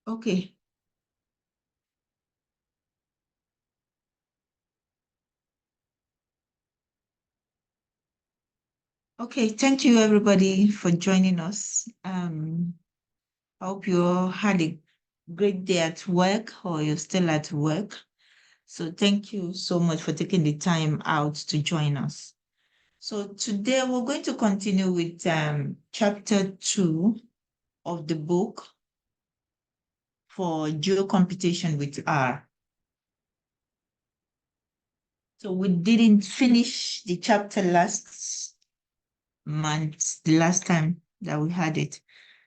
Okay. Okay, thank you everybody for joining us. I hope you all had a great day at work or you're still at work. So thank you so much for taking the time out to join us. So today we're going to continue with chapter 2 of the book for geocomputation with R. So we didn't finish the chapter last month, the last time that we had it.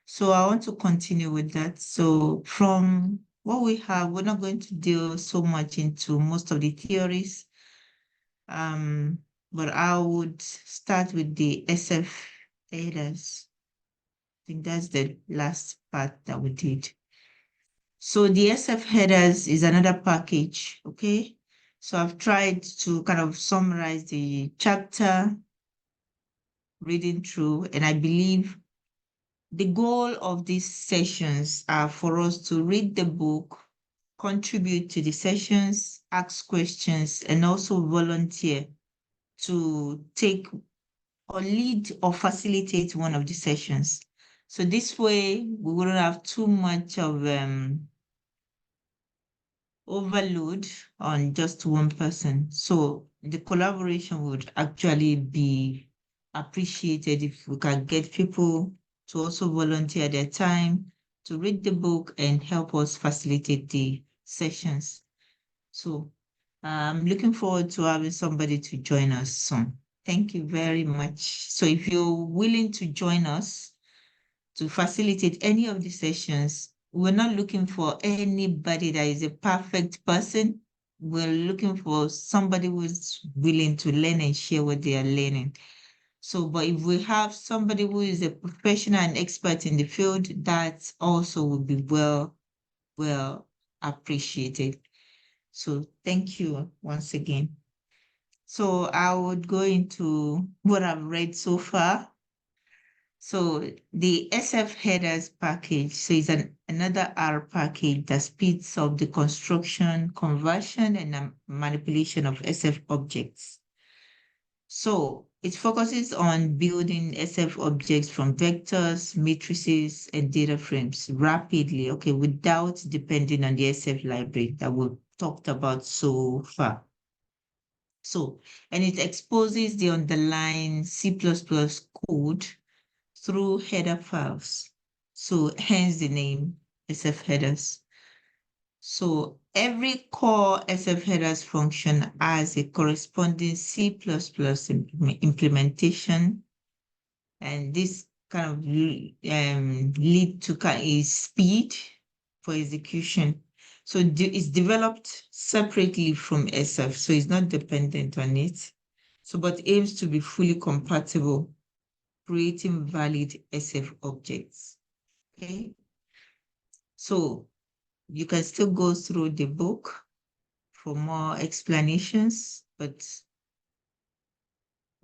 So I want to continue with that. So from what we have, we're not going to deal so much into most of the theories. But I would start with the SF headers. I think that's the last part that we did. So the SF headers is another package, okay? So I've tried to kind of summarize the chapter, reading through, and I believe the goal of these sessions are for us to read the book, contribute to the sessions, ask questions, and also volunteer to take or lead or facilitate one of the sessions. So this way, we wouldn't have too much of overload on just one person. So the collaboration would actually be appreciated if we can get people to also volunteer their time to read the book and help us facilitate the sessions. So I'm looking forward to having somebody to join us soon. Thank you very much. So if you're willing to join us to facilitate any of the sessions, we're not looking for anybody that is a perfect person. We're looking for somebody who's willing to learn and share what they are learning. So, but if we have somebody who is a professional and expert in the field, that also would be well appreciated. So thank you once again. So I would go into what I've read so far. So the SF headers package, so it's another R package that speeds up the construction, conversion, and manipulation of SF objects. So it focuses on building SF objects from vectors, matrices, and data frames rapidly, okay, without depending on the SF library that we've talked about so far. So, and it exposes the underlying C++ code through header files. So hence the name SF headers. So every core SF headers function has a corresponding C++ implementation. And this kind of lead to is speed for execution. So it's developed separately from SF, so it's not dependent on it. So, but aims to be fully compatible, creating valid SF objects. Okay. So you can still go through the book for more explanations, but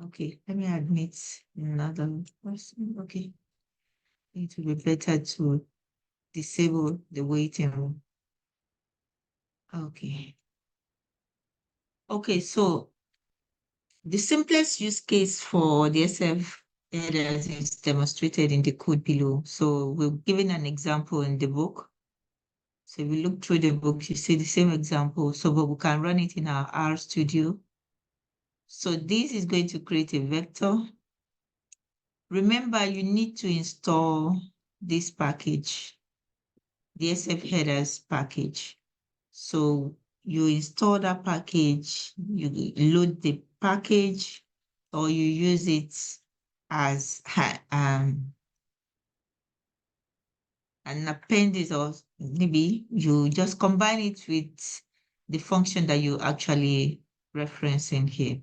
okay, let me admit another person. Okay. It will be better to disable the waiting room. Okay. Okay, so the simplest use case for the SF headers is demonstrated in the code below. So we're given an example in the book. So if you look through the book, you see the same example. So but we can run it in our R Studio. So this is going to create a vector. Remember, you need to install this package, the SF headers package. So you install that package, you load the package, or you use it as an appendix, or maybe you just combine it with the function that you actually referencing here.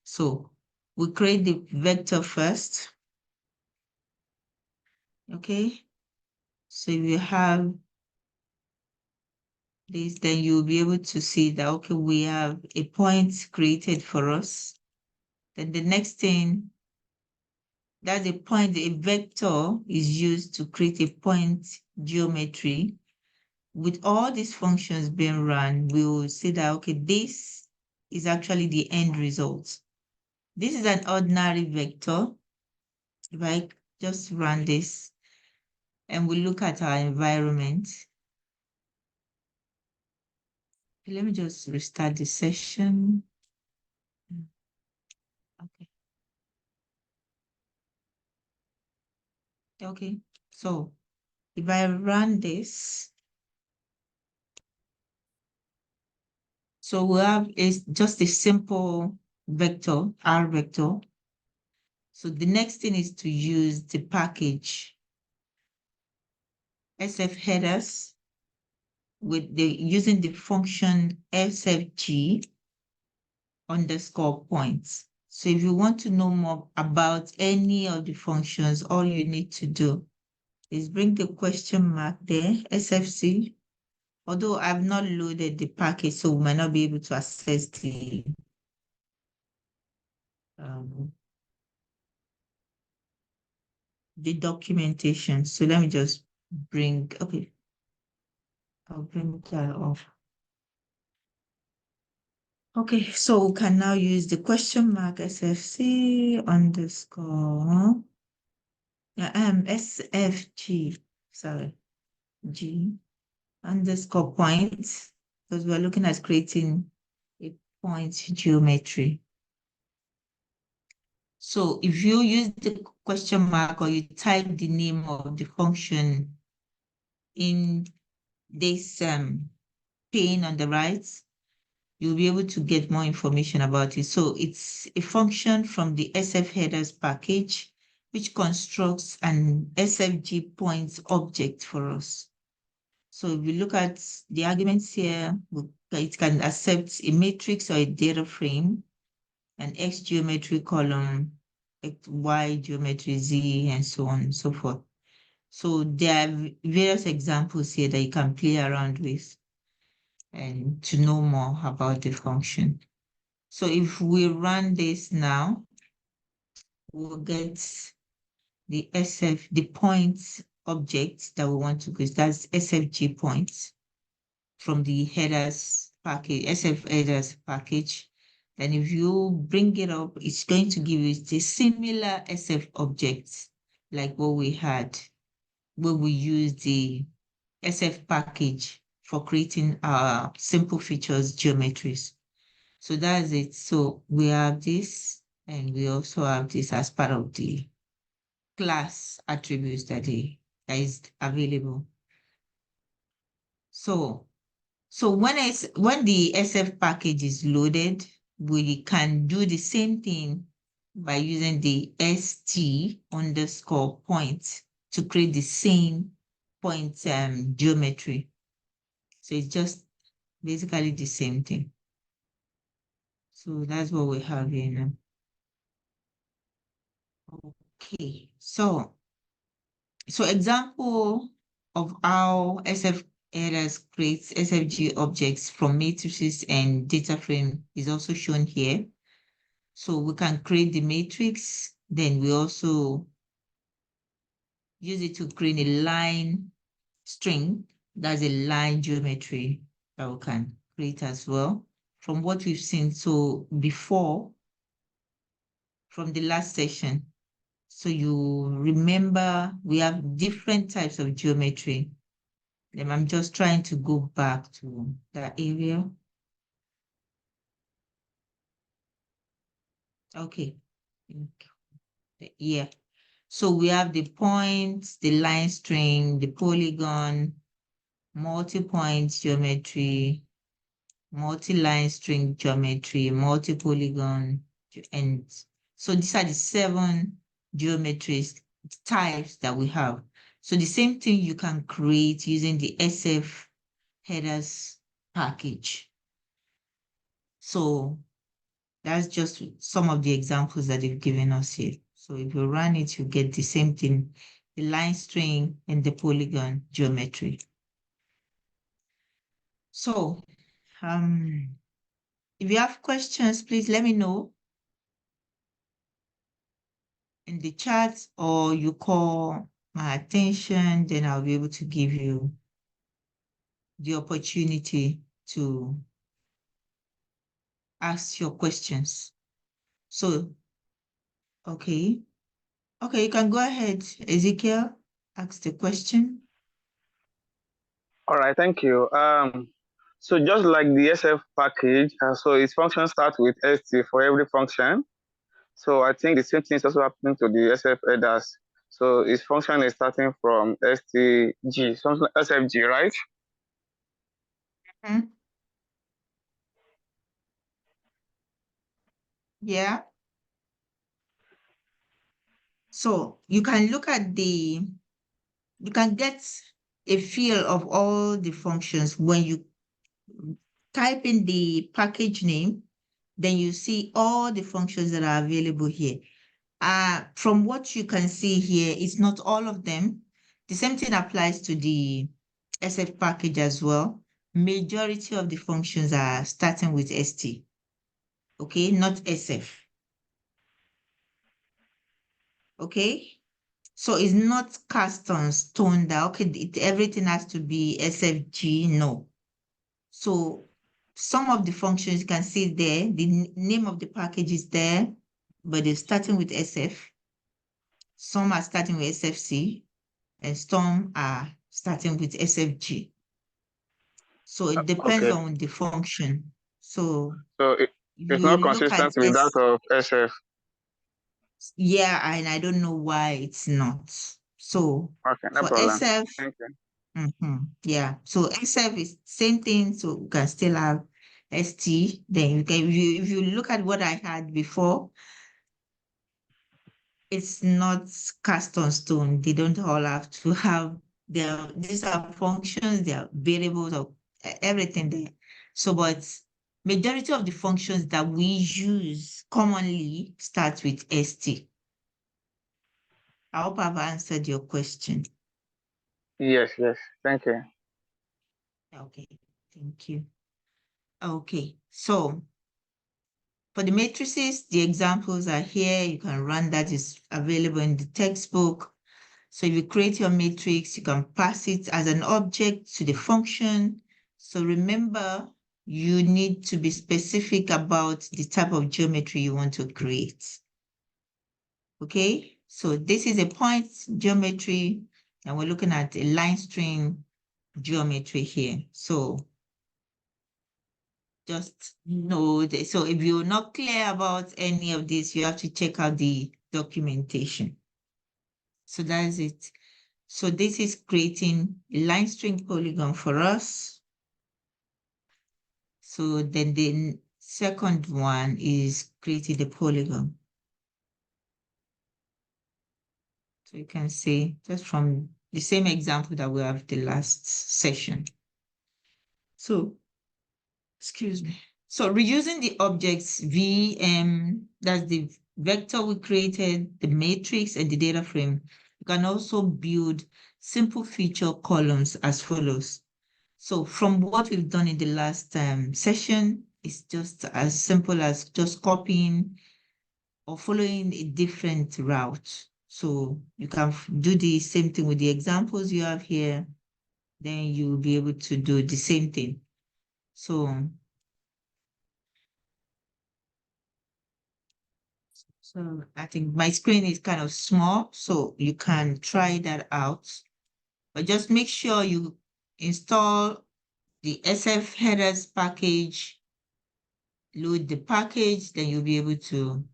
So we create the vector first. Okay. So if you have this, then you'll be able to see that, okay, we have a point created for us. Then the next thing, that's a point, a vector is used to create a point geometry. with all these functions being run, we will see that, okay, this is actually the end result. This is an ordinary vector. If I just run this and we look at our environment, let me just restart the session. Okay. Okay. So if I run this, so we have is just a simple vector, R vector. So the next thing is to use the package SF headers with the using the function SFG underscore points. So if you want to know more about any of the functions, all you need to do is bring the question mark there, SFC. Although I've not loaded the package, so we might not be able to access um, the documentation. So let me just bring, okay, I'll bring that off. Okay, so we can now use the question mark SFC underscore SFG, sorry, G underscore points, because we're looking at creating a point geometry. So if you use the question mark or you type the name of the function in this pane on the right, you'll be able to get more information about it. So it's a function from the SF headers package, which constructs an SFG points object for us. So if you look at the arguments here, it can accept a matrix or a data frame, an X geometry column, Y geometry Z, and so on and so forth. So there are various examples here that you can play around with and to know more about the function. So if we run this now, we'll get the the points object that we want to use. That's SFG points from the headers package, SF headers package. And if you bring it up, it's going to give you the similar SF objects like what we had when we used the SF package for creating our simple features geometries. So that's it. So we have this, and we also have this as part of the class attributes that is available. So when the SF package is loaded, we can do the same thing by using the ST underscore point to create the same point geometry. So it's just basically the same thing. So that's what we have here now. Okay, so example of how SF headers creates SFG objects from matrices and data frame is also shown here. So we can create the matrix, then we also use it to create a line string. That's a line geometry that we can create as well. From what we've seen so before, from the last session. So you remember we have different types of geometry. And I'm just trying to go back to that area. Okay. Yeah. So we have the points, the line string, the polygon, multi-point geometry, multi-line string geometry, multi-polygon, and so these are the 7 geometries types that we have. So the same thing you can create using the SF headers package. So that's just some of the examples that they've given us here. So if you run it, you get the same thing, the line string and the polygon geometry. So if you have questions, please let me know in the chat, or you call my attention, then I'll be able to give you the opportunity to ask your questions. So, okay. Okay, you can go ahead, Ezekiel, ask the question. All right, thank you. So just like the SF package, so its function starts with ST for every function. So I think the same thing is also happening to the SF headers. So its function is starting from STG, something like SFG, right? Mm-hmm. Yeah. So you can look at you can get a feel of all the functions when you type in the package name, then you see all the functions that are available here. From what you can see here, it's not all of them. The same thing applies to the SF package as well. Majority of the functions are starting with ST, okay, not SF, okay? So it's not cast on stone that, okay, everything has to be SFG, no. So some of the functions you can see there, the name of the package is there, but they're starting with SF. Some are starting with SFC, and some are starting with SFG. So it depends Okay. on the function. So So if it's you not look at consistent with that of SF. yeah, and I don't know why it's not. So Okay, no for problem. SF, Thank you. yeah. So SF is same thing. So you can still have ST. Then you can if you look at what I had before, it's not cast on stone. They don't all have to have these are functions, they are variables of everything there. So, but majority of the functions that we use commonly start with ST. I hope I've answered your question. Yes, yes. Thank you. Okay, thank you. Okay, so for the matrices, the examples are here. You can run that is available in the textbook. So if you create your matrix, you can pass it as an object to the function. So remember, you need to be specific about the type of geometry you want to create. Okay, so this is a point geometry, and we're looking at a line string geometry here. So just know that. So if you're not clear about any of this, you have to check out the documentation. So that's it. So this is creating a line string polygon for us. So then the second one is creating the polygon. So you can see just from the same example that we have the last session. So, excuse me. So reusing the objects VM, that's the vector we created, the matrix and the data frame. You can also build simple feature columns as follows. So from what we've done in the last session, it's just as simple as just copying or following a different route. So you can do the same thing with the examples you have here, then you'll be able to do the same thing. So I think my screen is kind of small, so you can try that out. But just make sure you install the SF headers package, load the package, then you'll be able to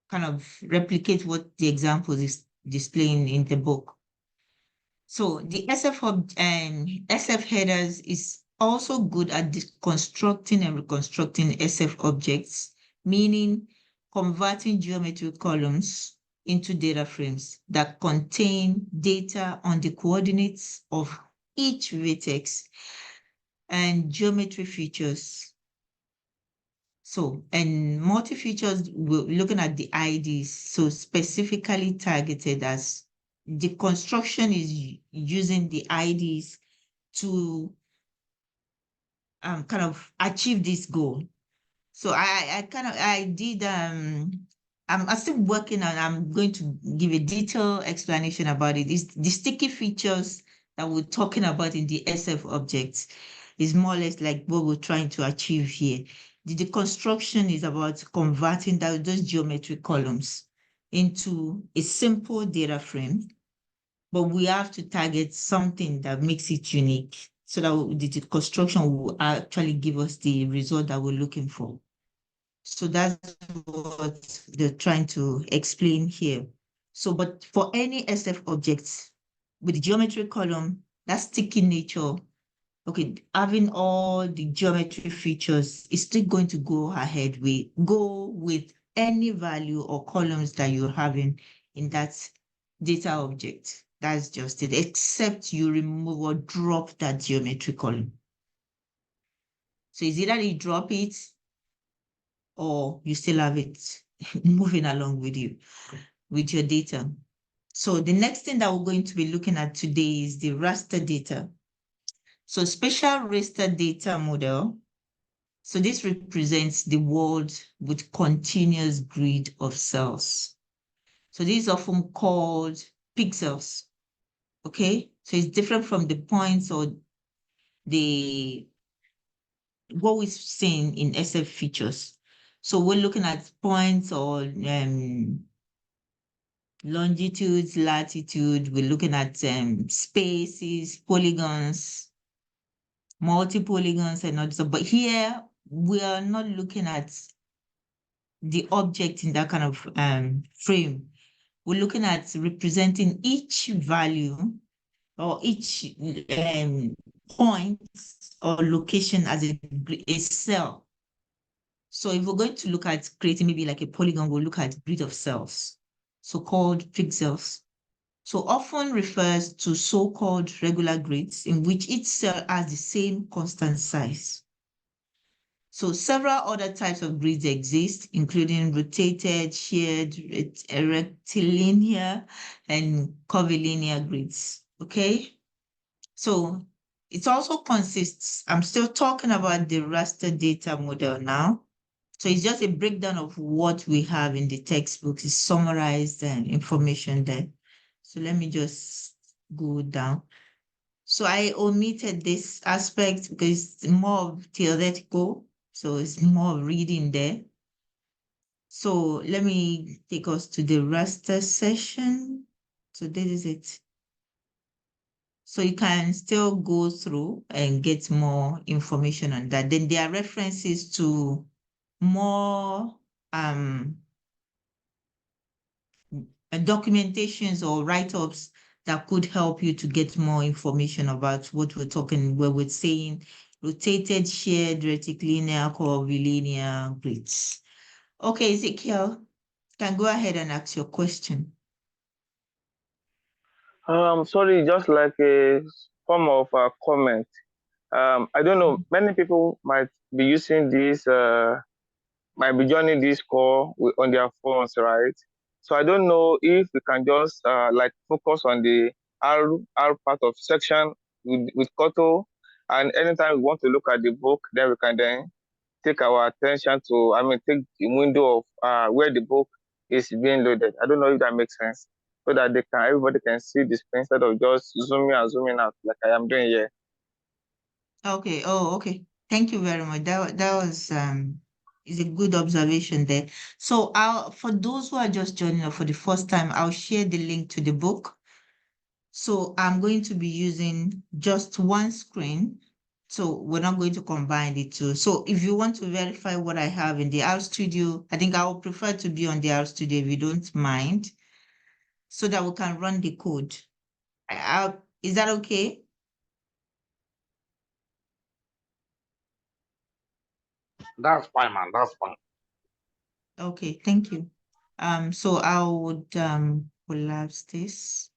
kind of replicate what the example is displaying in the book. So the SF headers is also good at constructing and reconstructing SF objects, meaning converting geometric columns into data frames that contain data on the coordinates of each vertex and geometry features. So, and multi-features, we're looking at the IDs, so specifically targeted as the construction is using the IDs to kind of achieve this goal. So I did I'm still working on I'm going to give a detailed explanation about it. It's the sticky features that we're talking about in the SF objects is more or less like what we're trying to achieve here. The deconstruction is about converting those geometric columns into a simple data frame, but we have to target something that makes it unique so that the deconstruction will actually give us the result that we're looking for. So that's what they're trying to explain here. So, but for any SF objects with the geometry column, that sticky nature, okay, having all the geometry features is still going to go with any value or columns that you're having in that data object. That's just it, except you remove or drop that geometry column. So it's either you drop it or you still have it moving along with you, with your data. So the next thing that we're going to be looking at today is the raster data. So spatial raster data model. So this represents the world with continuous grid of cells. So this is often called pixels. Okay, so it's different from the points or the what we've seen in SF features. So we're looking at points or longitudes, latitude. We're looking at spaces, polygons, multi-polygons and all this. But here we are not looking at the object in that kind of frame. We're looking at representing each value or each point or location as a cell. So if we're going to look at creating maybe like a polygon, we'll look at grid of cells, so-called pixels. So often refers to so-called regular grids in which each cell has the same constant size. So several other types of grids exist, including rotated, shared, rectilinear, and curvilinear grids, okay? So it also consists, I'm still talking about the raster data model now. So it's just a breakdown of what we have in the textbooks. It's summarized and information there. So let me just go down. So I omitted this aspect because it's more of theoretical. So it's more of reading there. So let me take us to the raster session. So this is it. So you can still go through and get more information on that. Then there are references to more documentations or write-ups that could help you to get more information about what where we're saying rotated, shared, rectilinear, curvilinear grids. Okay, Ezekiel, can go ahead and ask your question. Sorry, just like a form of a comment. I don't know, many people might be using this, might be joining this call on their phones, right? So I don't know if we can just like focus on the R part of section with Koto, and anytime we want to look at the book, then we can then take our attention to, take the window of where the book is being loaded. I don't know if that makes sense, so that everybody can see the screen instead of just zooming and zooming out like I am doing here. Okay. Oh, okay. Thank you very much. That was is a good observation there. So for those who are just joining us for the first time, I'll share the link to the book. So I'm going to be using just one screen. So we're not going to combine the two. So if you want to verify what I have in the R Studio, I think I would prefer to be on the R Studio if you don't mind, so that we can run the code. Is that okay? That's fine, man. That's fine. Okay, thank you. So I would collapse this.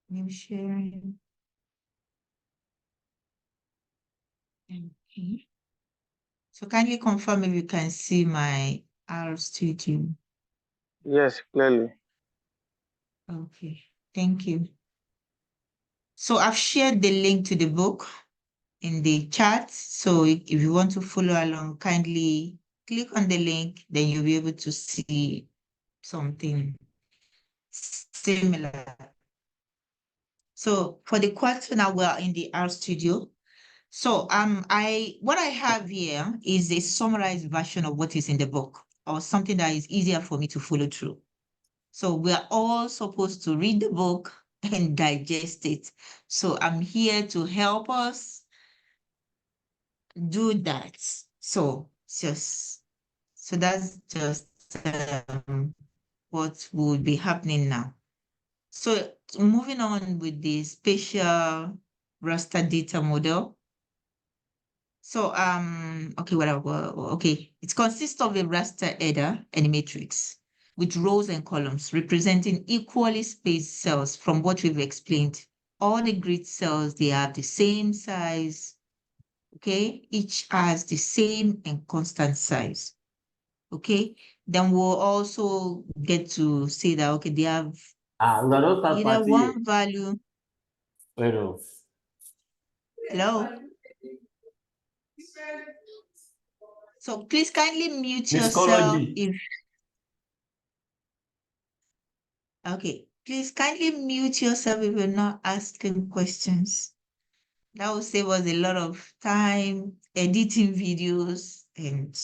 New sharing. Okay. So kindly confirm if you can see my R Studio. Yes, clearly. Okay, thank you. So I've shared the link to the book in the chat. So if you want to follow along, kindly click on the link, then you'll be able to see something similar. So for the question now, we're in the R studio. So what I have here is a summarized version of what is in the book, or something that is easier for me to follow through. So we're all supposed to read the book and digest it. So I'm here to help us do that. So that's just what will be happening now. So moving on with the spatial raster data model. So okay, whatever. Okay, it consists of a raster header and a matrix with rows and columns representing equally spaced cells. From what we've explained, all the grid cells, they have the same size. Okay, each has the same and constant size. Okay, then we'll also get to say that, okay, they have we are not third either party one here. value. Hello. Hello. So please kindly mute Miss yourself Kology. if, okay, please kindly mute yourself if you're not asking questions. That will save us a lot of time editing videos and,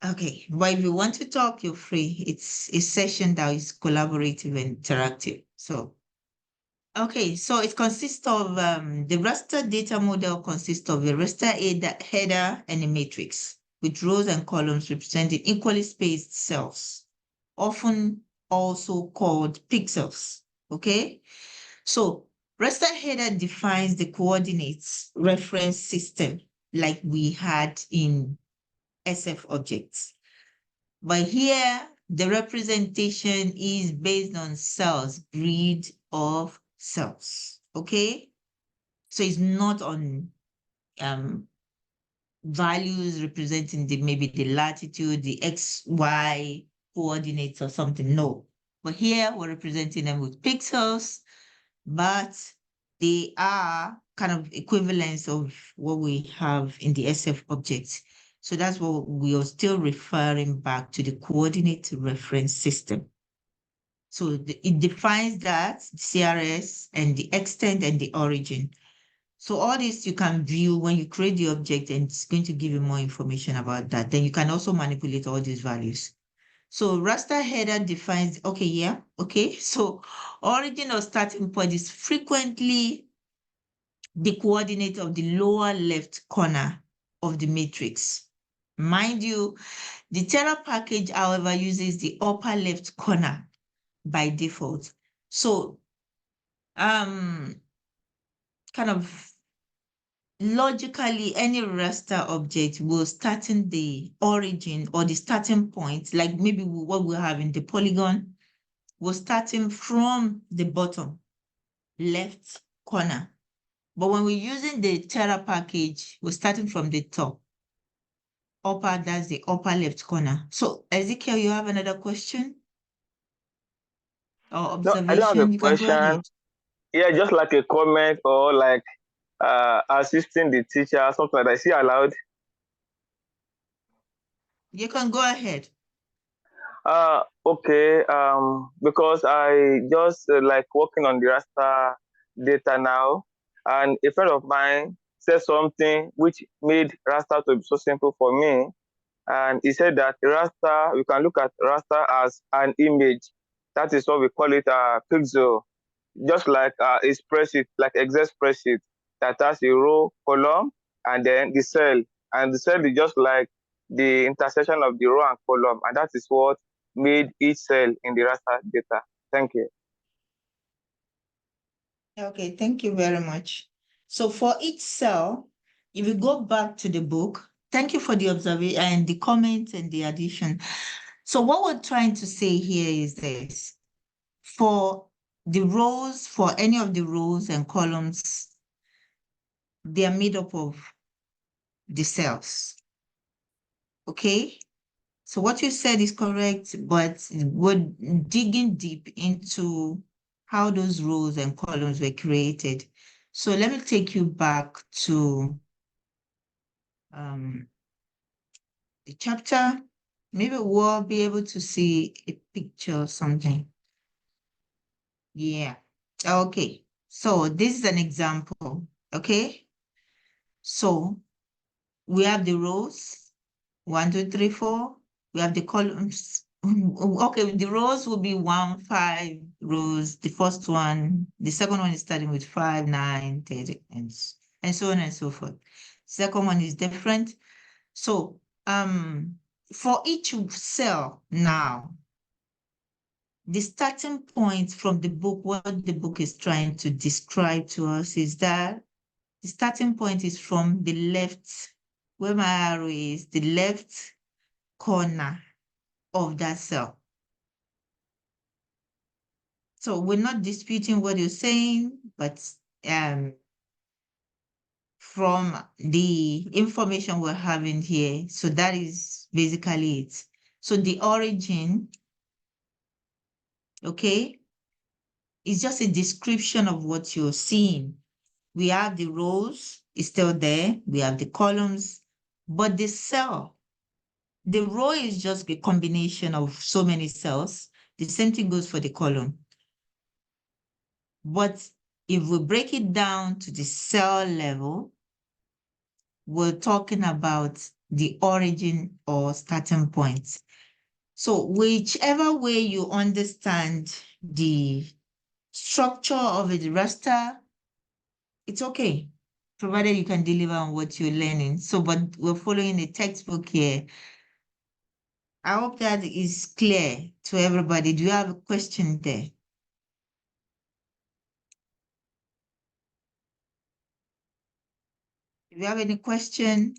okay, but if you want to talk, you're free. It's a session that is collaborative and interactive. So, okay, so it consists of, the raster data model consists of a raster header and a matrix with rows and columns representing equally spaced cells, often also called pixels, okay? So raster header defines the coordinates reference system like we had in SF objects. But here, the representation is based on cells, breed of cells, okay? So it's not on values representing maybe the latitude, the X, Y coordinates or something, no. But here we're representing them with pixels, but they are kind of equivalents of what we have in the SF objects. So that's what we are still referring back to the coordinate reference system. So it defines that CRS and the extent and the origin. So all this you can view when you create the object, and it's going to give you more information about that. Then you can also manipulate all these values. So raster header defines, okay, yeah, okay. So origin or starting point is frequently the coordinate of the lower left corner of the matrix. Mind you, the Terra package, however, uses the upper left corner by default. So kind of logically, any raster object will start in the origin or the starting point, like maybe what we have in the polygon, we're starting from the bottom left corner. But when we're using the Terra package, we're starting from the top. Upper, that's the upper left corner. So Ezekiel, you have another question or No, I don't have a observation? You can go ahead. question. Yeah, just like a comment or like assisting the teacher, something like that. Is he allowed? You can go ahead. Okay. Because I just like working on the raster data now, and a friend of mine said something which made raster to be so simple for me. And he said that raster, we can look at raster as an image. That is what we call it a pixel. Just like a spreadsheet, like Excel spreadsheet that has a row, column, and then the cell. And the cell is just like the intersection of the row and column. And that is what made each cell in the raster data. Thank you. Okay, thank you very much. So for each cell, if you go back to the book, thank you for the observation and the comments and the addition. So what we're trying to say here is this. For the rows, for any of the rows and columns, they are made up of the cells. Okay? So what you said is correct, but we're digging deep into how those rows and columns were created. So let me take you back to the chapter. Maybe we'll be able to see a picture or something. Yeah. Okay. So this is an example. Okay. So we have the rows, 1, 2, 3, 4. We have the columns. Okay, the rows will be 1, 5 rows. The first one, the second one is starting with 5, 9, 30, and so on and so forth. Second one is different. So for each cell now, the starting point from the book, what the book is trying to describe to us is that the starting point is from the left, where my arrow is, the left corner of that cell. So we're not disputing what you're saying, but from the information we're having here, so that is basically it. So the origin, okay, is just a description of what you're seeing. We have the rows, it's still there. We have the columns, but the cell, the row is just a combination of so many cells. The same thing goes for the column. But if we break it down to the cell level, we're talking about the origin or starting point. So whichever way you understand the structure of a raster, it's okay, provided you can deliver on what you're learning. So, but we're following a textbook here. I hope that is clear to everybody. Do you have a question there? If you have any question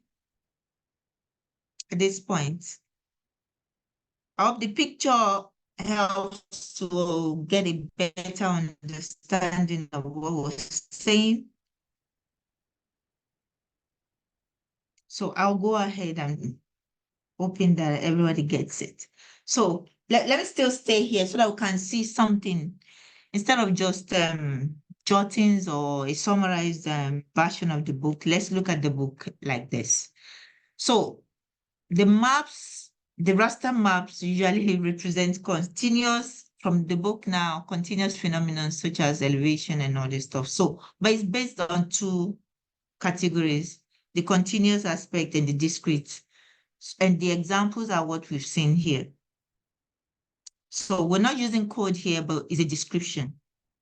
at this point, I hope the picture helps to get a better understanding of what we're saying. So I'll go ahead and hoping that everybody gets it. So let me still stay here so that we can see something instead of just jottings or a summarized version of the book. Let's look at the book like this. So the maps, the raster maps usually represent continuous, from the book now, continuous phenomena such as elevation and all this stuff. So, but it's based on two categories, the continuous aspect and the discrete. And the examples are what we've seen here. So we're not using code here, but it's a description.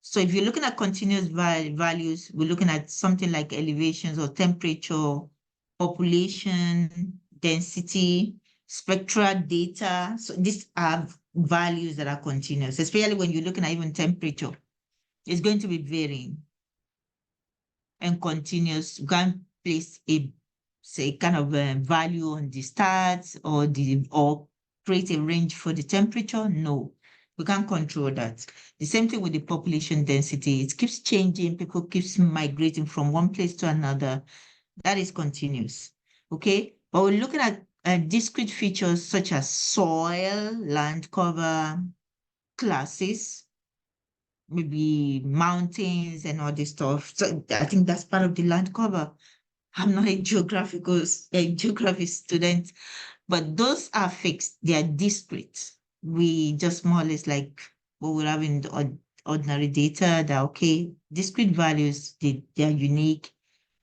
So if you're looking at continuous values, we're looking at something like elevations or temperature, population, density, spectral data. So these are values that are continuous, especially when you're looking at even temperature. It's going to be varying and continuous. You can't place a, say, kind of a value on the stats or create a range for the temperature. No, we can't control that. The same thing with the population density. It keeps changing. People keeps migrating from one place to another. That is continuous. Okay, but we're looking at discrete features such as soil, land cover, classes, maybe mountains and all this stuff. So I think that's part of the land cover. I'm not a geography student, but those are fixed. They are discrete. We just more or less like what we have in the ordinary data that, okay, discrete values, they are unique.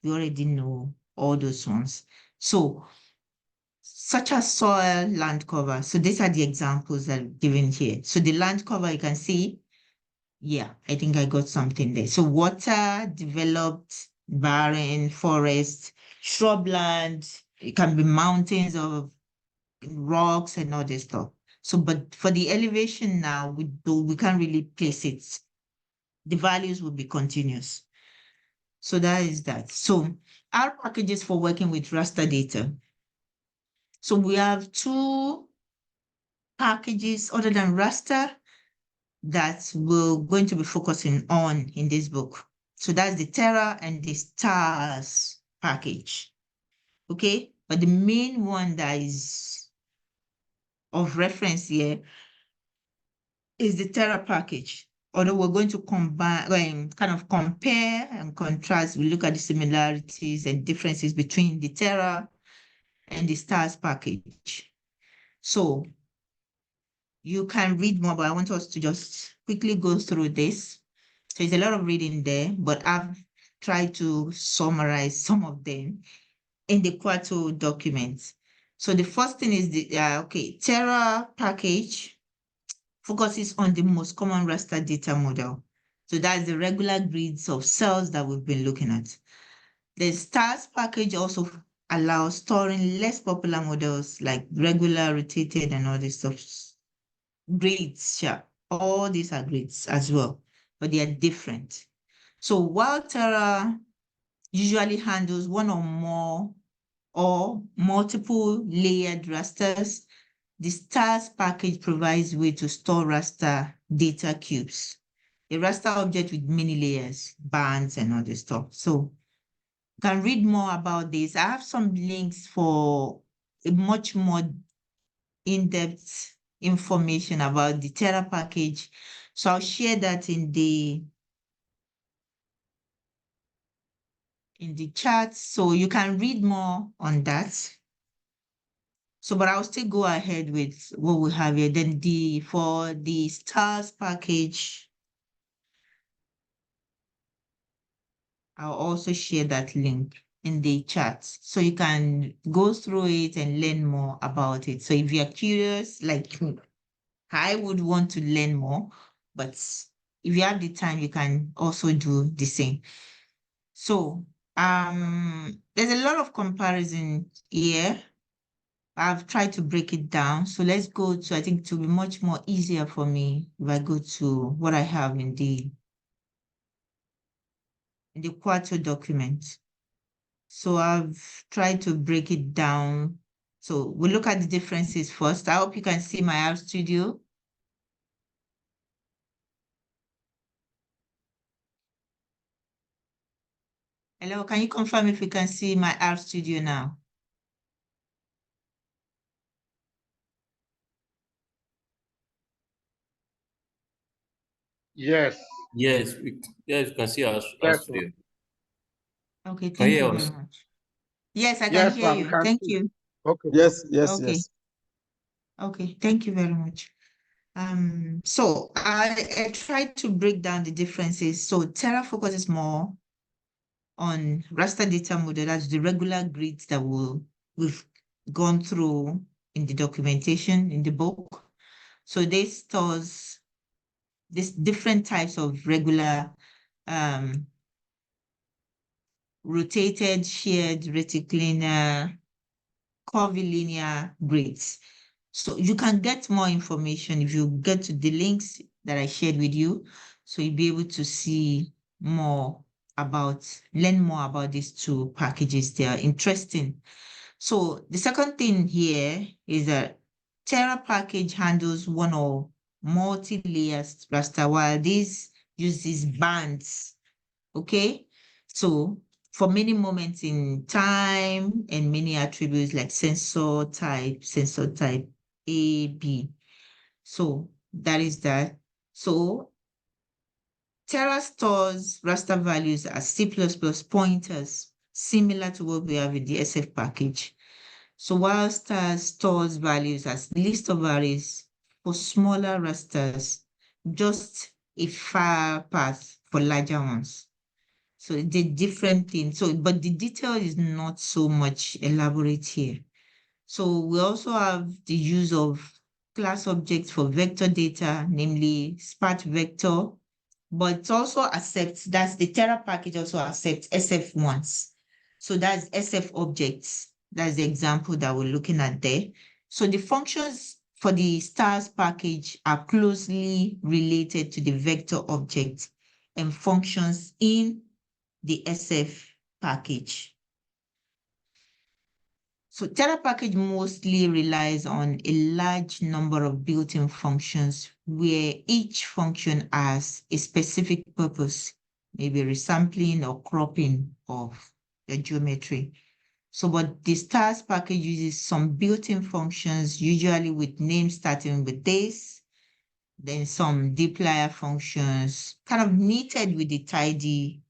We already know all those ones. So such as soil, land cover. So these are the examples that are given here. So the land cover, you can see, yeah, I think I got something there. So water, developed, barren, forest, shrubland, it can be mountains or rocks and all this stuff. So, but for the elevation now, we can't really place it. The values will be continuous. So that is that. So our packages for working with raster data. So we have two packages other than raster that we're going to be focusing on in this book. So that's the Terra and the Stars package. Okay, but the main one that is of reference here is the Terra package. Although we're going to combine, kind of compare and contrast, we look at the similarities and differences between the Terra and the Stars package. So you can read more, but I want us to just quickly go through this. So it's a lot of reading there, but I've tried to summarize some of them in the Quarto document. So the first thing is the Terra package focuses on the most common raster data model. So that's the regular grids of cells that we've been looking at. The stars package also allows storing less popular models like regular, rotated, and all this stuff. Grids, yeah. All these are grids as well, but they are different. So while Terra usually handles one or more or multiple layered rasters, the stars package provides way to store raster data cubes, a raster object with many layers, bands, and all this stuff. So you can read more about this. I have some links for a much more in-depth information about the Terra package. So I'll share that in the chat, so you can read more on that. So, but I'll still go ahead with what we have here. Then for the stars package, I'll also share that link in the chat, so you can go through it and learn more about it. So if you're curious, like I would want to learn more, but if you have the time, you can also do the same. So there's a lot of comparison here. I've tried to break it down. So let's go to, I think it will be much more easier for me if I go to what I have in the Quarto document. So I've tried to break it down. So we'll look at the differences first. I hope you can see my R Studio. Hello, can you confirm if you can see my R Studio now? Yes. Yes, yes, you can see us Yes, studio. Okay, Can thank you you hear very us? much. Yes, I can yes, hear ma'am. We you. can Thank see. you. Okay. Yes, yes, Okay. yes. Okay, thank you very much. So I tried to break down the differences. So Terra focuses more on raster data model, that's the regular grids that we've gone through in the documentation in the book. So this stores these different types of regular rotated, shared, reticlinear, curvilinear grids. So you can get more information if you get to the links that I shared with you. So you'll be able to see more learn more about these two packages. They are interesting. So the second thing here is that Terra package handles one or multi-layers raster, while this uses bands. Okay, so for many moments in time and many attributes like sensor type A, B. So that is that. So Terra stores raster values as C++ pointers, similar to what we have in the SF package. So while star stores values as list of arrays for smaller rasters, just a file path for larger ones. So the different things. So, but the detail is not so much elaborate here. So we also have the use of class objects for vector data, namely sparse vector, but it also accepts, that's the Terra package also accepts SF ones. So that's SF objects. That's the example that we're looking at there. So the functions for the stars package are closely related to the vector object and functions in the SF package. So Terra package mostly relies on a large number of built-in functions where each function has a specific purpose, maybe resampling or cropping of the geometry. So, but the stars package uses some built-in functions, usually with names starting with this, then some dplyr functions, kind of knitted with the tidy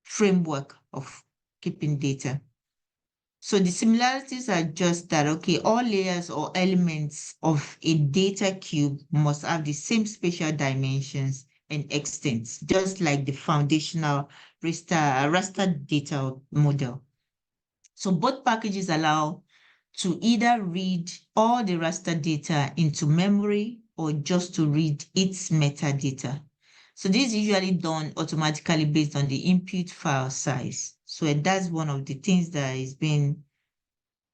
framework of keeping data. So the similarities are just that, okay, all layers or elements of a data cube must have the same spatial dimensions and extents, just like the foundational raster data model. So both packages allow to either read all the raster data into memory or just to read its metadata. So this is usually done automatically based on the input file size. So that's one of the things that is being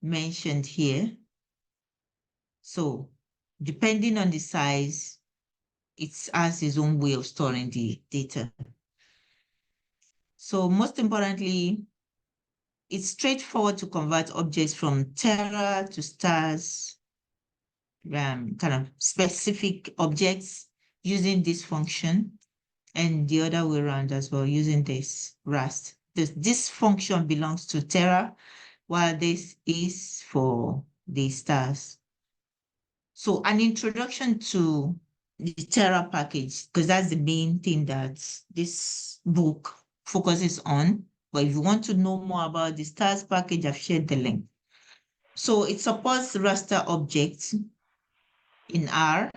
mentioned here. So depending on the size, it has its own way of storing the data. So most importantly, it's straightforward to convert objects from tera to stars, kind of specific objects using this function, and the other way around as well, using this rast. This function belongs to tera, while this is for the stars. So an introduction to the Terra package, because that's the main thing that this book focuses on. But if you want to know more about the stars package, I've shared the link. So it supports raster objects in R.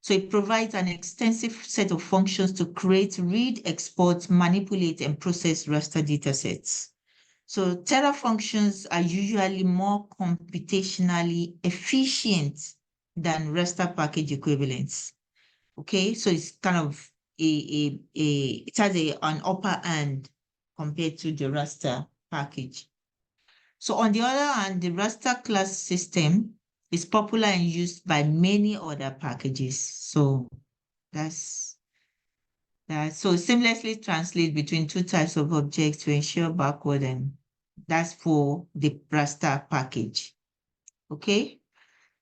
So it provides an extensive set of functions to create, read, export, manipulate, and process raster datasets. So Terra functions are usually more computationally efficient than raster package equivalents. Okay, so it's kind of it has an upper hand compared to the raster package. So on the other hand, the raster class system is popular and used by many other packages. So that's that. So seamlessly translate between two types of objects to ensure backward, and that's for the raster package. Okay.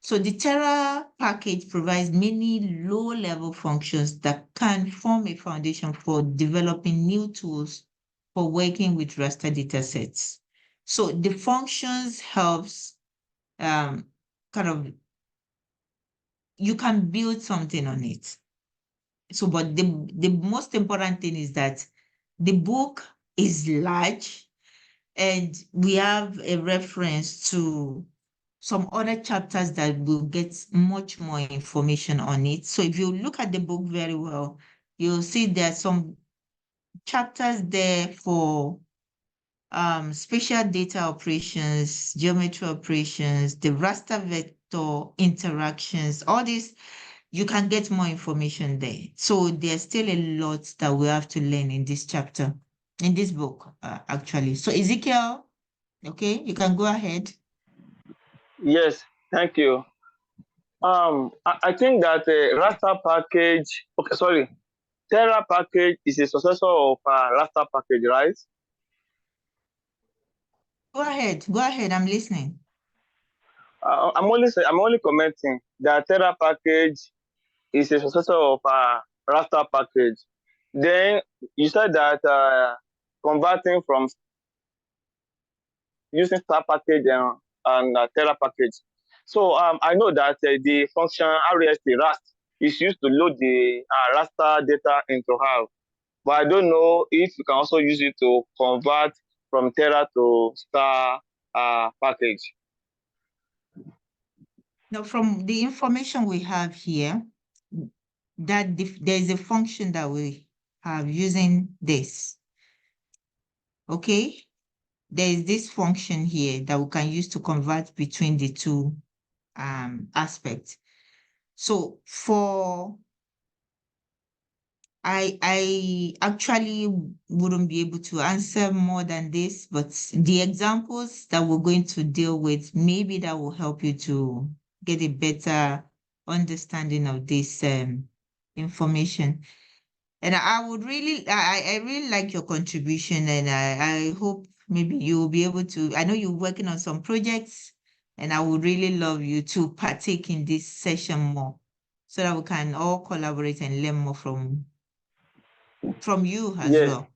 So the Terra package provides many low-level functions that can form a foundation for developing new tools for working with raster datasets. So the functions helps kind of, you can build something on it. So, but the most important thing is that the book is large and we have a reference to some other chapters that will get much more information on it. So if you look at the book very well, you'll see there are some chapters there for spatial data operations, geometry operations, the raster vector interactions, all these, you can get more information there. So there's still a lot that we have to learn in this chapter, in this book, actually. So Ezekiel, okay, you can go ahead. Yes, thank you. I think that raster package, okay, sorry, Terra package is a successor of raster package, right? Go ahead, I'm listening. I'm only commenting that Terra package is a successor of raster package. Then you said that converting from using star package and Terra package. So I know that the function RAST is used to load the raster data into R, but I don't know if you can also use it to convert from Terra to star package. Now, from the information we have here, that there's a function that we have using this. Okay, there is this function here that we can use to convert between the two aspects. So I actually wouldn't be able to answer more than this, but the examples that we're going to deal with, maybe that will help you to get a better understanding of this information. And I would really, I really like your contribution, and I hope maybe you will be able to, I know you're working on some projects, and I would really love you to partake in this session more so that we can all collaborate and learn more from you as Yes. well.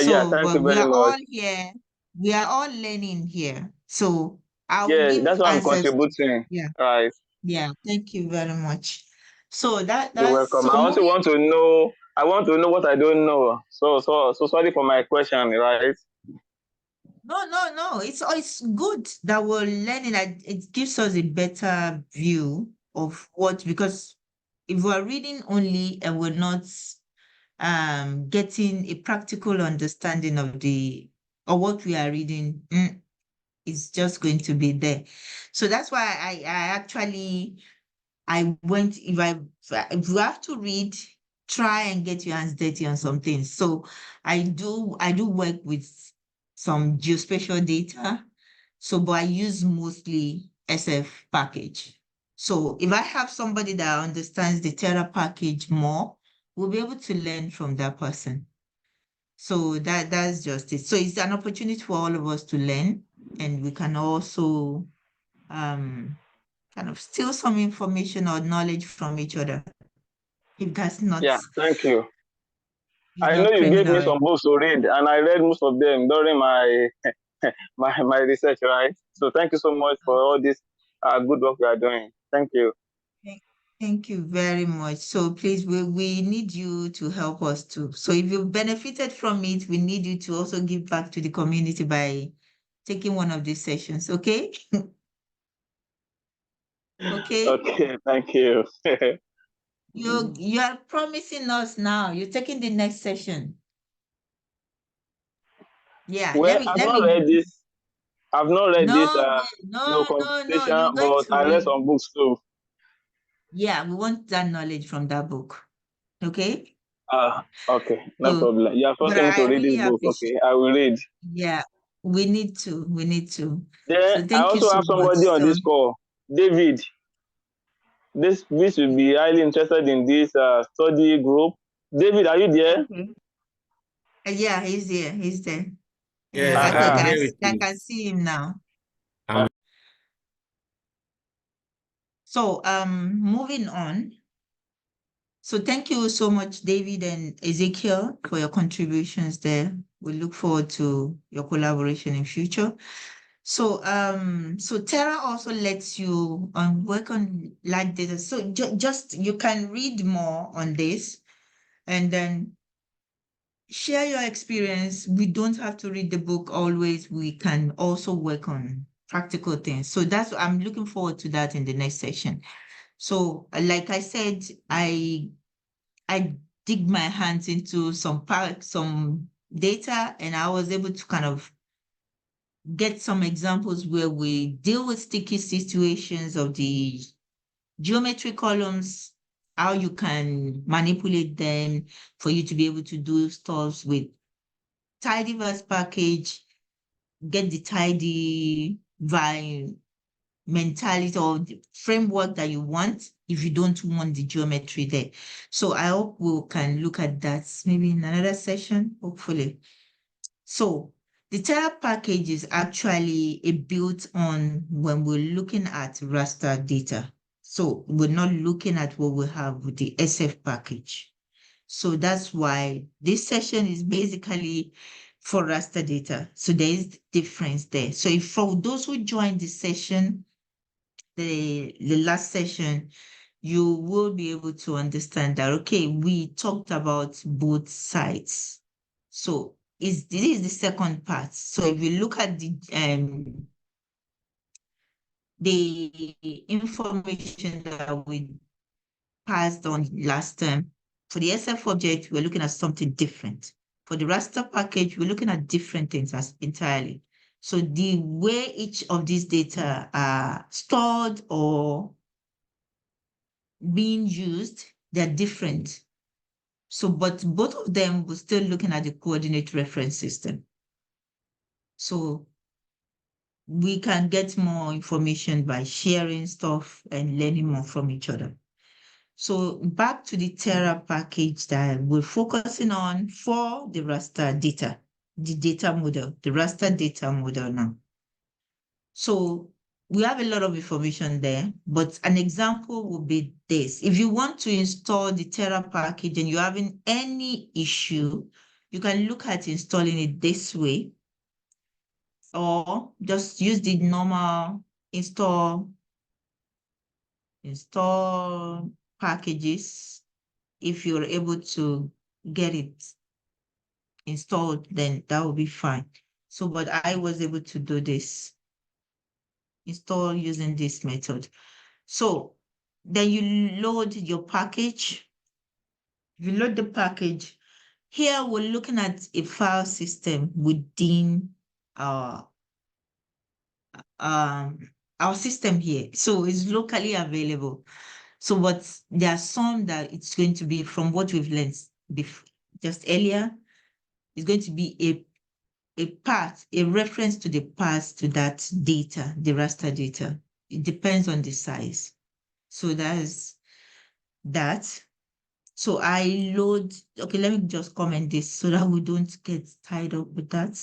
Yeah, So, thank you but we very are much. all here, we are all learning here. So I will Yes, give that's why I'm answers. contributing. Yeah, Right. yeah, thank you very much. So You're that's welcome. so I also moving. want to know. I want to know what I don't know. So sorry for my question, right? No. It's good that we're learning. That it gives us a better view of what, because if we're reading only and we're not getting a practical understanding of what we are reading, it's just going to be there. So that's why I went, if you have to read, try and get your hands dirty on some things. So I do work with some geospatial data. So, but I use mostly SF package. So if I have somebody that understands the Terra package more, we'll be able to learn from that person. So that's just it. So it's an opportunity for all of us to learn, and we can also kind of steal some information or knowledge from each other. If that's not, Yeah, thank you. it's I know not you gave me criminal. some books to read, and I read most of them during my my research, right? So thank you so much for all this good work we are doing. Thank you. Thank you very much. So please, we need you to help us too. So if you benefited from it, we need you to also give back to the community by taking one of these sessions, okay? Okay? Okay, thank you. You are promising us now. You're taking the next session. Yeah, Well, I've not read this. I've not read this no. computation, You're going but to I read read. some books too. Yeah, we want that knowledge from that book. Okay? Okay, no So, problem. You are but forcing me I to read really this book. appreciate, Okay, I will read. yeah, we need to. Then So I thank you also so have much. somebody on So this call, David. This will be highly interested in this study group. David, are you there? okay. Yeah, he's there. He's there. Yes, I think I'm Uh-huh. here with I you. can see him now. I'm So moving on. So thank you so much, David and Ezekiel, for your contributions there. We look forward to your collaboration in future. So Terra also lets you work on large data. So just you can read more on this and then share your experience. We don't have to read the book always. We can also work on practical things. So I'm looking forward to that in the next session. So like I said, I dig my hands into some data, and I was able to kind of get some examples where we deal with sticky situations of the geometry columns, how you can manipulate them for you to be able to do stuff with tidyverse package, get the tidy by mentality or the framework that you want if you don't want the geometry there. So I hope we can look at that maybe in another session, hopefully. So the Terra package is actually a built on when we're looking at raster data. So we're not looking at what we have with the SF package. So that's why this session is basically for raster data. So there is difference there. So if for those who joined the session, the last session, you will be able to understand that, okay, we talked about both sides. So this is the second part. So if you look at the information that we passed on last time, for the SF object, we're looking at something different. For the raster package, we're looking at different things entirely. So the way each of these data are stored or being used, they're different. So, but both of them were still looking at the coordinate reference system. So we can get more information by sharing stuff and learning more from each other. So back to the Terra package that we're focusing on for the raster data, the data model, the raster data model now. So we have a lot of information there, but an example would be this. If you want to install the Terra package and you're having any issue, you can look at installing it this way, or just use the normal install packages. If you're able to get it installed, then that will be fine. So, but I was able to do this, install using this method. So then you load your package. You load the package. Here we're looking at a file system within our um our system here. So it's locally available. So, but there are some that it's going to be from what we've learned just earlier, it's going to be a path, a reference to the path to that data, the raster data. It depends on the size. So that's that. So I load, okay, let me just comment this so that we don't get tied up with that.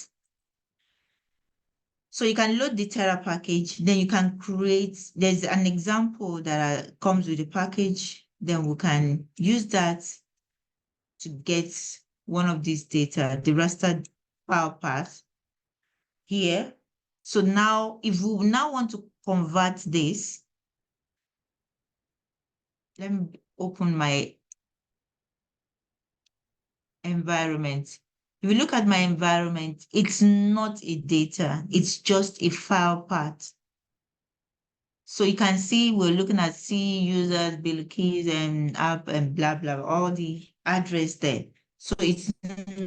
So you can load the Terra package, then you can create, there's an example that comes with the package, then we can use that to get one of these data, the raster file path here. So now, if we now want to convert this, let me open my environment. If you look at my environment, it's not a data, it's just a file path. So you can see we're looking at C users, Bilikisu and app and blah, blah, all the address there. So it's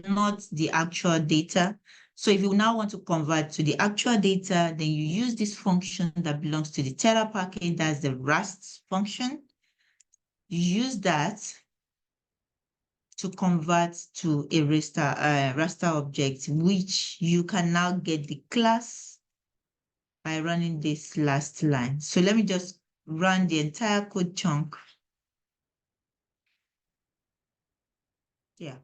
not the actual data. So if you now want to convert to the actual data, then you use this function that belongs to the Terra package, that's the Rust function. You use that to convert to a raster object, which you can now get the class by running this last line. So let me just run the entire code chunk. Yeah.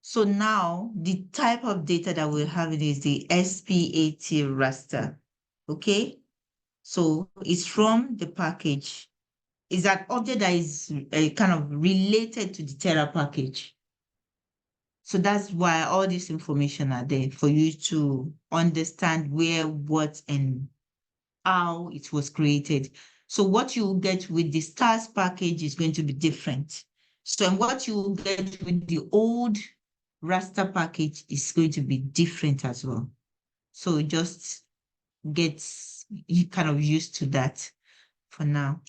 So now the type of data that we're having is the SPAT raster. Okay. So it's from the package. It's an object that is kind of related to the Terra package. So that's why all this information are there for you to understand where, what, and how it was created. So what you will get with the stars package is going to be different. So and what you will get with the old raster package is going to be different as well. So just get you kind of used to that for now.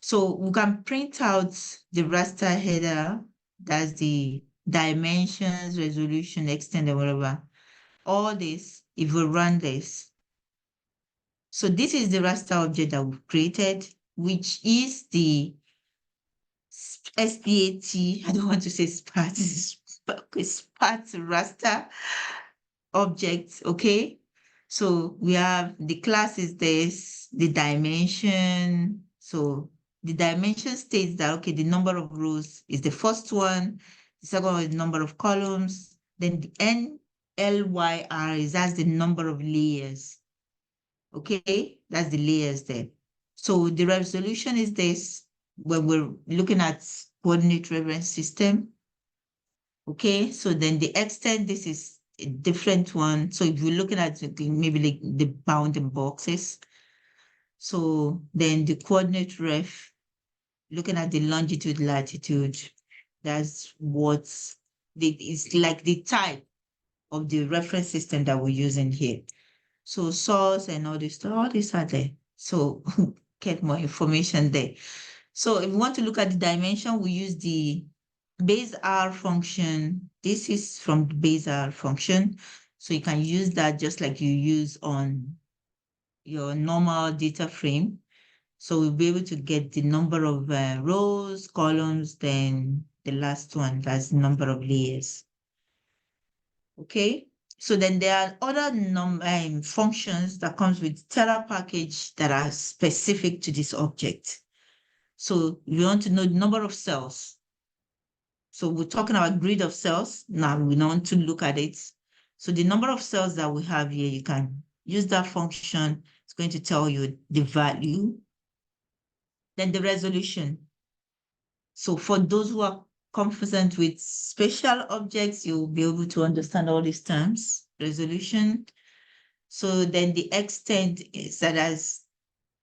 So we can print out the raster header, that's the dimensions, resolution, extent, and whatever. All this, if we run this. So this is the raster object that we've created, which is the SPAT, I don't want to say SPAT, SPAT raster object, okay? So we have the class is this, the dimension. So the dimension states that, okay, the number of rows is the first one, the second one is the number of columns, then the NLYR is that's the number of layers. Okay, that's the layers there. So the resolution is this when we're looking at coordinate reference system. Okay, so then the extent, this is a different one. So if you're looking at maybe like the bounding boxes, so then the coordinate ref, looking at the longitude, latitude, that's what's it's like the type of the reference system that we're using here. So source and all this are there. So get more information there. So if we want to look at the dimension, we use the base R function. This is from the base R function. So you can use that just like you use on your normal data frame. So we'll be able to get the number of rows, columns, then the last one, that's the number of layers. Okay. So then there are other functions that comes with Terra package that are specific to this object. So we want to know the number of cells. So we're talking about grid of cells. Now we want to look at it. So the number of cells that we have here, you can use that function. It's going to tell you the value. Then the resolution. So for those who are confident with spatial objects, you'll be able to understand all these terms. Resolution. So then the extent is that as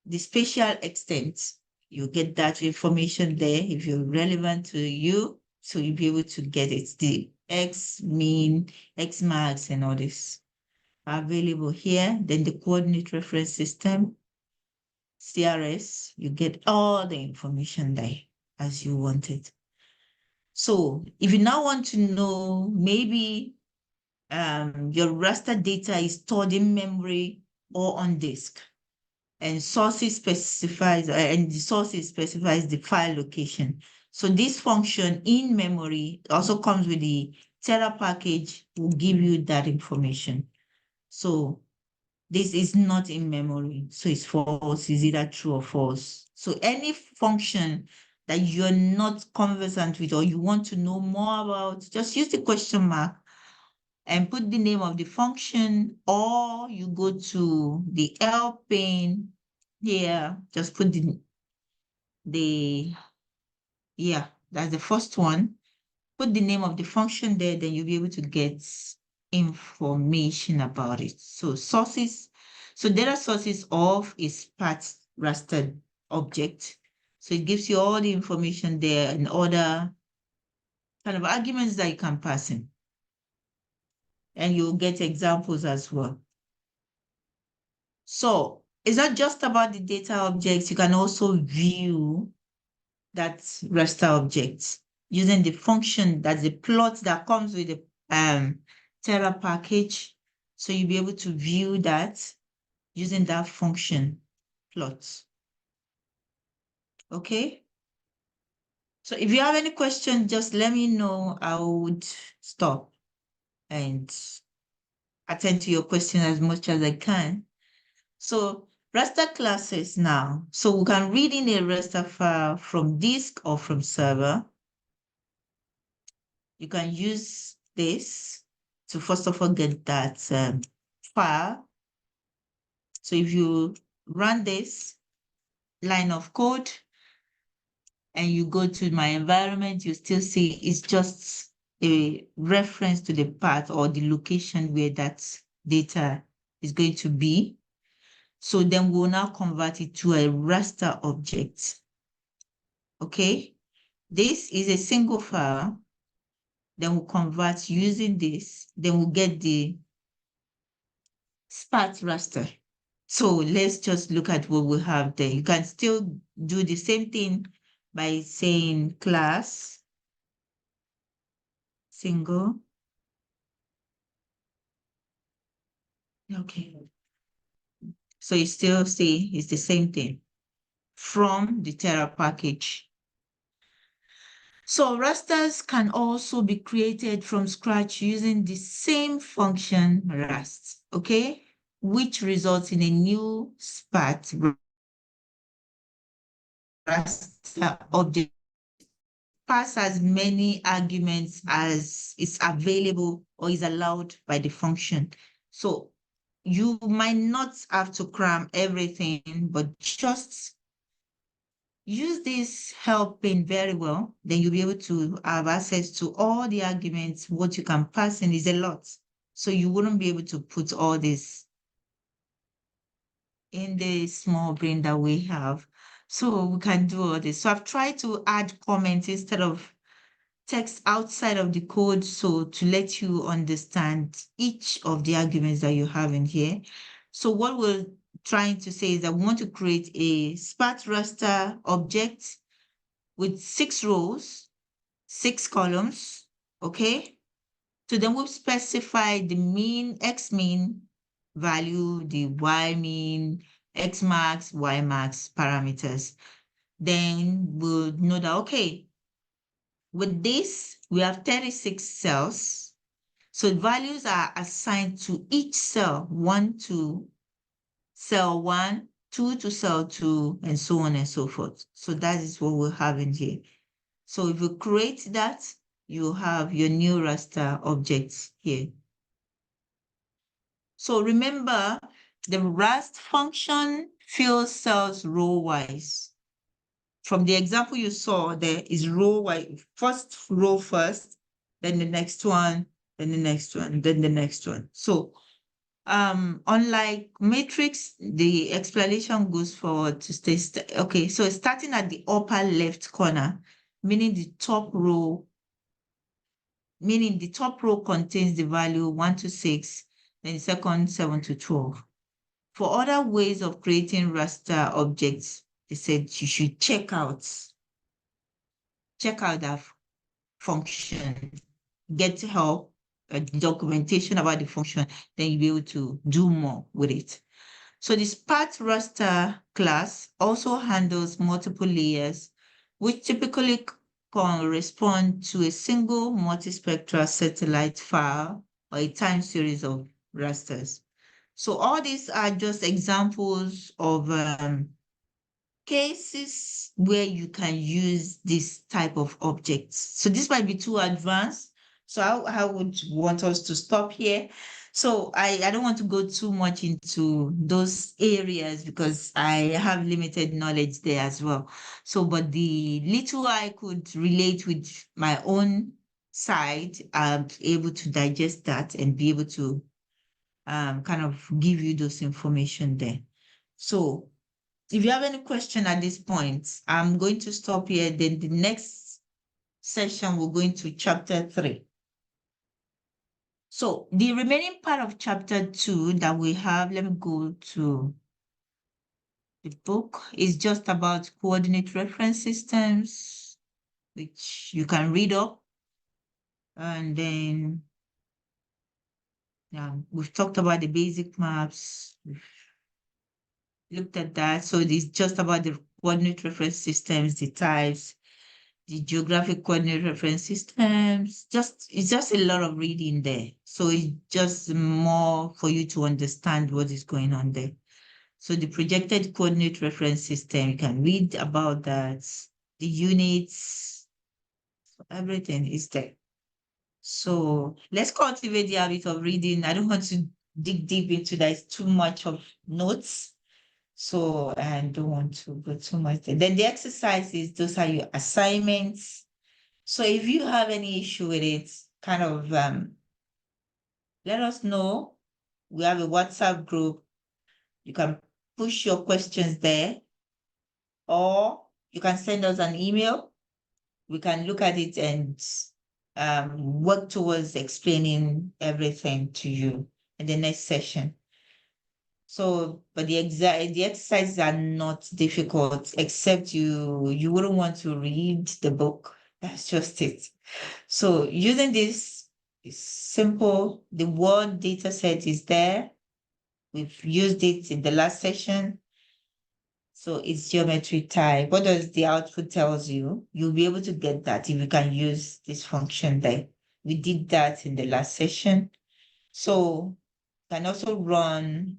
the spatial extent, you get that information there if you're relevant to you. So you'll be able to get it, the X mean, X max, and all this. are available here. Then the coordinate reference system, CRS, you get all the information there as you want it. So if you now want to know, maybe your raster data is stored in memory or on disk, and sources specifies, and the sources specifies the file location. So this function in memory also comes with the Terra package, will give you that information. So this is not in memory, so it's false, it's either true or false. So any function that you're not conversant with or you want to know more about, just use the question mark and put the name of the function, or you go to the help pane here, just put yeah, that's the first one. Put the name of the function there, then you'll be able to get information about it. So sources, so data sources of is part raster object. So it gives you all the information there and other kind of arguments that you can pass in. And you'll get examples as well. So it's not just about the data objects. You can also view that raster object using the function, that's the plot that comes with the Terra package. So you'll be able to view that using that function plot. Okay. So if you have any question, just let me know. I would stop and attend to your question as much as I can. So raster classes now. So we can read in a raster file from disk or from server. You can use this to first of all get that file. So if you run this line of code and you go to my environment, you still see it's just a reference to the path or the location where that data is going to be. So then we'll now convert it to a raster object. Okay, this is a single file. Then we'll convert using this. Then we'll get the sparse raster. So let's just look at what we have there. You can still do the same thing by saying class single. Okay. So you still see it's the same thing from the Terra package. So rasters can also be created from scratch using the same function rast, okay, which results in a new sparse raster object. Pass as many arguments as is available or is allowed by the function. So you might not have to cram everything, but just use this help pane very well. Then you'll be able to have access to all the arguments. What you can pass in is a lot. So you wouldn't be able to put all this in the small brain that we have. So we can do all this. So I've tried to add comments instead of text outside of the code, so to let you understand each of the arguments that you have in here. So what we're trying to say is that we want to create a sparse raster object with 6 rows, 6 columns, okay? So then we'll specify the mean, X mean value, the Y mean, X max, Y max parameters. Then we'll know that, okay, with this, we have 36 cells. So values are assigned to each cell, 1 to cell 1, 2 to cell 2, and so on and so forth. So that is what we'll have in here. So if you create that, you have your new raster objects here. So remember, the rast function fills cells row-wise. From the example you saw, there is row-wise, first row first, then the next one, then the next one, then the next one. So unlike matrix, the explanation goes forward to stay, okay, so starting at the upper left corner, meaning the top row contains the value 1 to 6, then the second 7 to 12. For other ways of creating raster objects, they said you should check out that function, get help, documentation about the function, then you'll be able to do more with it. So the Spark raster class also handles multiple layers, which typically correspond to a single multispectral satellite file or a time series of rasters. So all these are just examples of cases where you can use this type of objects. So this might be too advanced. So I would want us to stop here. So I don't want to go too much into those areas because I have limited knowledge there as well. So, but the little I could relate with my own side, I'm able to digest that and be able to kind of give you those information there. So if you have any question at this point, I'm going to stop here. Then the next session, we're going to chapter 3. So the remaining part of chapter 2 that we have, let me go to the book, is just about coordinate reference systems, which you can read up. And then we've talked about the basic maps. We've looked at that. So it's just about the coordinate reference systems, the types, the geographic coordinate reference systems. It's just a lot of reading there. So it's just more for you to understand what is going on there. So the projected coordinate reference system, you can read about that, the units, everything is there. So let's cultivate the habit of reading. I don't want to dig deep into that. It's too much of notes. So I don't want to go too much there. Then the exercises, those are your assignments. So if you have any issue with it, kind of let us know. We have a WhatsApp group. You can push your questions there, or you can send us an email. We can look at it and work towards explaining everything to you in the next session. So, but the exercises are not difficult, except you wouldn't want to read the book. That's just it. So using this is simple. The word data set is there. We've used it in the last session. So it's geometry type. What does the output tells you? You'll be able to get that if you can use this function there. We did that in the last session. So you can also run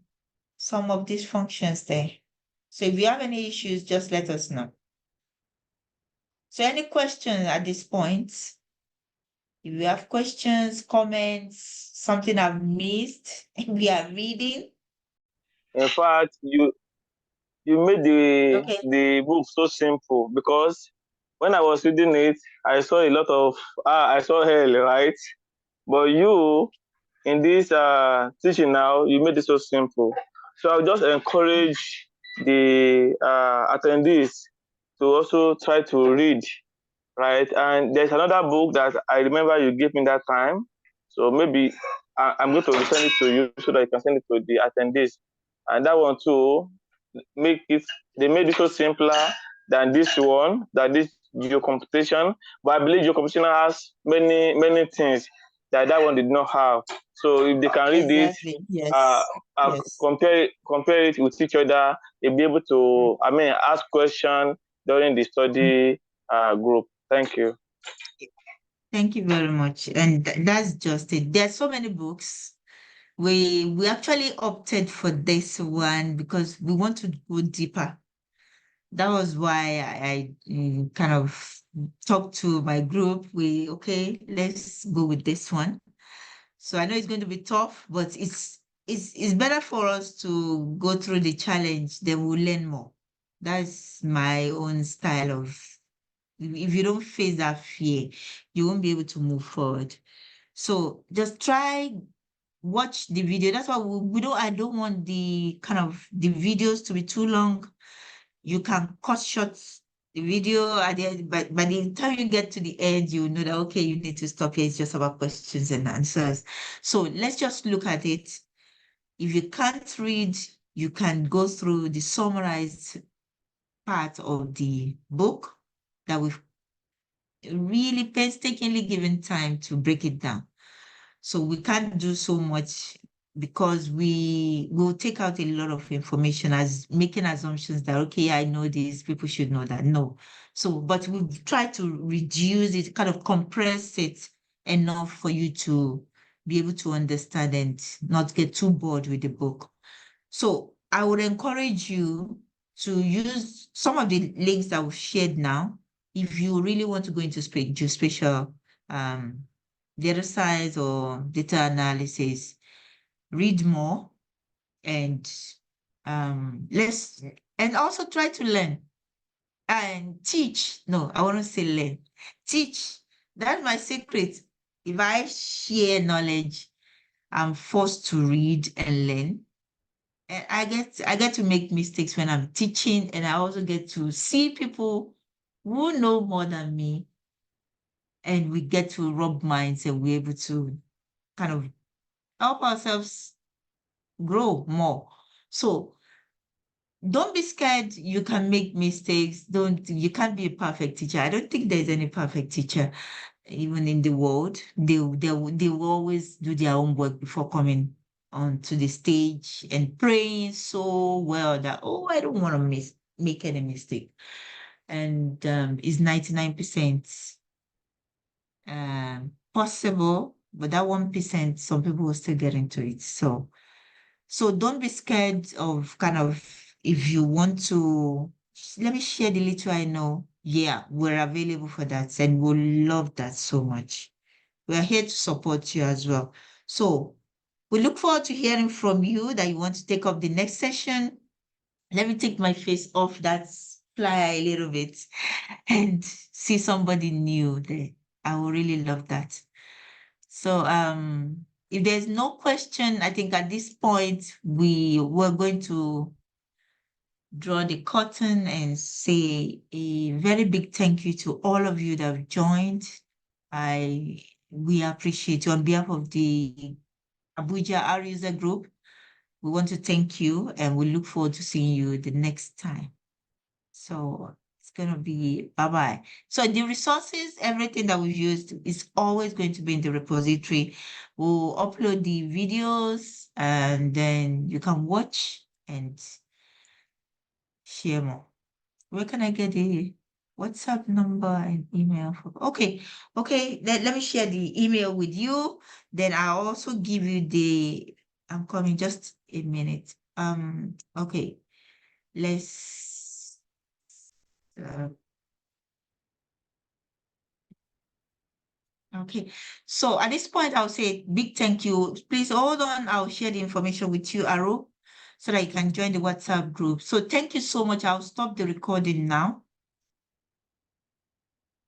some of these functions there. So if you have any issues, just let us know. So any questions at this point? If you have questions, comments, something I've missed, we are reading. In fact, you made the book so simple, because when I was reading it, I saw a lot of I saw hell, right? But you, in this teaching now, you made it so simple. So I'll just encourage the attendees to also try to read, right? And there's another book that I remember you gave me that time. So maybe I'm going to send it to you so that you can send it to the attendees. And that one too, they made it so simpler than this one, that this geocomputation. But I believe geocomputation has many things that one did not have. So if they can read Exactly. it, Yes. Yes. compare it with each other, they'll be able to, ask questions during the study group. Thank you. Thank you very much. And that's just it. There are so many books. We actually opted for this one because we want to go deeper. That was why I kind of talked to my group. Let's go with this one. So I know it's going to be tough, but it's better for us to go through the challenge, then we'll learn more. That's my own style of, if you don't face that fear, you won't be able to move forward. So just watch the video. That's why I don't want the videos to be too long. You can cut short the video at the end, but by the time you get to the end, you know that, okay, you need to stop here. It's just about questions and answers. So let's just look at it. If you can't read, you can go through the summarized part of the book that we've really painstakingly given time to break it down. So we can't do so much because we will take out a lot of information as making assumptions that, okay, I know this, people should know that. No. So, but we've tried to reduce it, kind of compress it enough for you to be able to understand and not get too bored with the book. So I would encourage you to use some of the links that we've shared now. If you really want to go into geospatial data science or data analysis, read more and and also try to learn and teach. No, I want to say learn. Teach. That's my secret. If I share knowledge, I'm forced to read and learn. And I get to make mistakes when I'm teaching, and I also get to see people who know more than me, and we get to rub minds and we're able to kind of help ourselves grow more. So don't be scared. You can make mistakes. You can't be a perfect teacher. I don't think there's any perfect teacher, even in the world. They will always do their own work before coming onto the stage and praying so well that, oh, I don't want to make any mistake. And it's 99% possible, but that 1%, some people will still get into it. So don't be scared of kind of, if you want to, let me share the little I know. Yeah, we're available for that and we'll love that so much. We're here to support you as well. So we look forward to hearing from you that you want to take up the next session. Let me take my face off that flyer a little bit and see somebody new there. I will really love that. So if there's no question, I think at this point we're going to draw the curtain and say a very big thank you to all of you that have joined. We appreciate you on behalf of the Abuja R User Group. We want to thank you and we look forward to seeing you the next time. So it's going to be bye-bye. So the resources, everything that we've used is always going to be in the repository. We'll upload the videos and then you can watch and share more. Where can I get the WhatsApp number and email? Okay. Let me share the email with you. Then I'll also give you I'm coming just a minute. Okay. Let's okay. So at this point, I'll say big thank you. Please hold on. I'll share the information with you, Aro, so that you can join the WhatsApp group. So thank you so much. I'll stop the recording now.